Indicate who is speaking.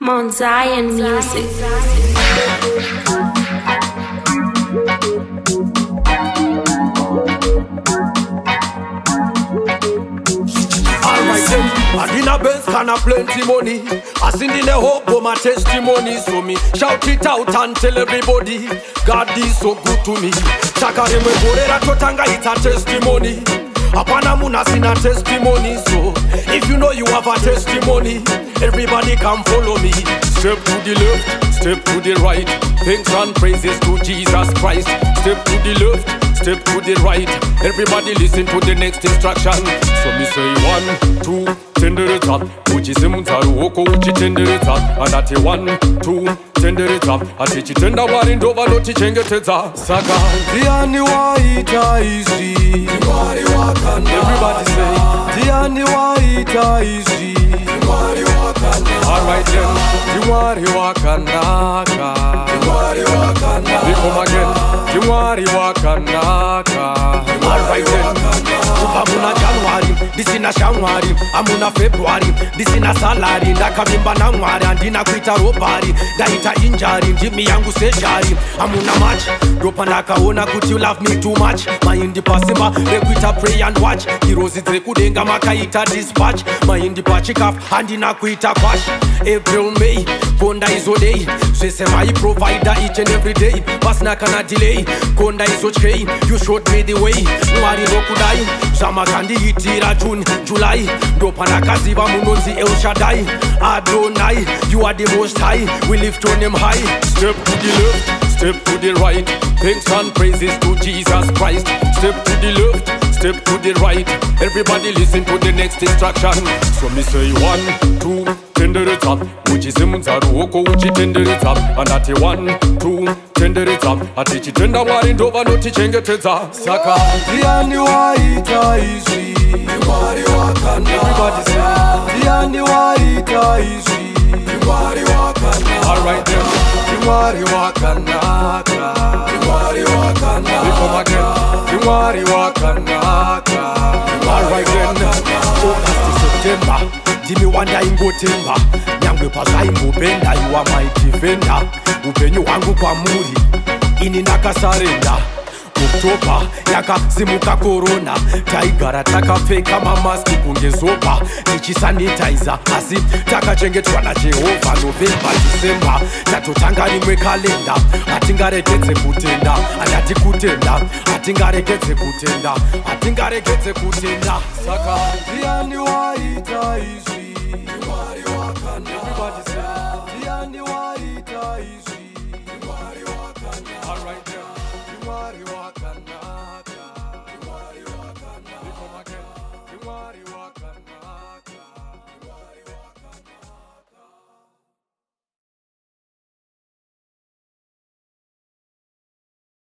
Speaker 1: Mount Zion Music.
Speaker 2: And in a Benz can have plenty money. I sing in the hope for my testimony. So me shout it out and tell everybody God is so good to me. Chakare me borera totanga, it's a testimony. Apana muna sina testimony. So if you know you have a testimony, everybody come follow me. Step to the left, step to the right. Thanks and praises to Jesus Christ. Step to the left, step to the right. Everybody listen to the next instruction. So me say 1, 2, tendereza. Uchisimunzaru woko uchitendereza. Anati 1, 2, tendereza. Ati chitenda warindova no tichengeteza. Saka Diani waita easy. Everybody say Diani waita easy. Alright then, Diwari wakanaka. We come again, Diwari wakanaka. Alright then, Upamuna January, this in a January, Amuna February, this in a salary, Nakavimba Namwari, and Dina Quita Robari, Daita Injari, Jimmy Yangu Sejari, Amuna match, Ropanaka Ona, could you love me too much? My Indi Pasimba, Requita pray and watch, Heroes it Rekudenga Makaita dispatch, my Indi Pachikaf, and Dina Quita Quash, April, May, Konda is all day, so say my provider each and every day, Pasna cannot delay, Konda is okay, you showed me the way, Mwari no kudai, Sama kandi hitira June, July, Dopanaka Ziva Munonzi El Shaddai, Adonai, you are the most high, we lift on him high, step to the left, step to the right, thanks and praises to Jesus Christ, step to the left, step to the right, everybody listen to the next instruction. So me say 1, 2, tendereza. Uchisimunzaru woko uchitendereza. Anati 1, 2, tendereza. Ati chitenda warindova no tichengeteza. Saka Diani waita easy. Everybody say Diani waita easy. Alright then, Diwari wakanaka. We come again, Diwari wakanaka. Alright then, August September, Jimmy wanda imbo temba. Nyangwe pasa imbo benda, you are my defender. Upenyu wangu kwa muri, ini nakasarenda. Oktoba, yaka zimuka corona. Taigara takapfeka mamaski kungezoba. Tichi sanitizer, asi takachengetwa na Jehova. November, December, tatotanga rimwe kalenda. Atingarekeze kutenda, anati kutenda. Atingarekeze kutenda, atingarekeze kutenda. Saka Diani waita easy.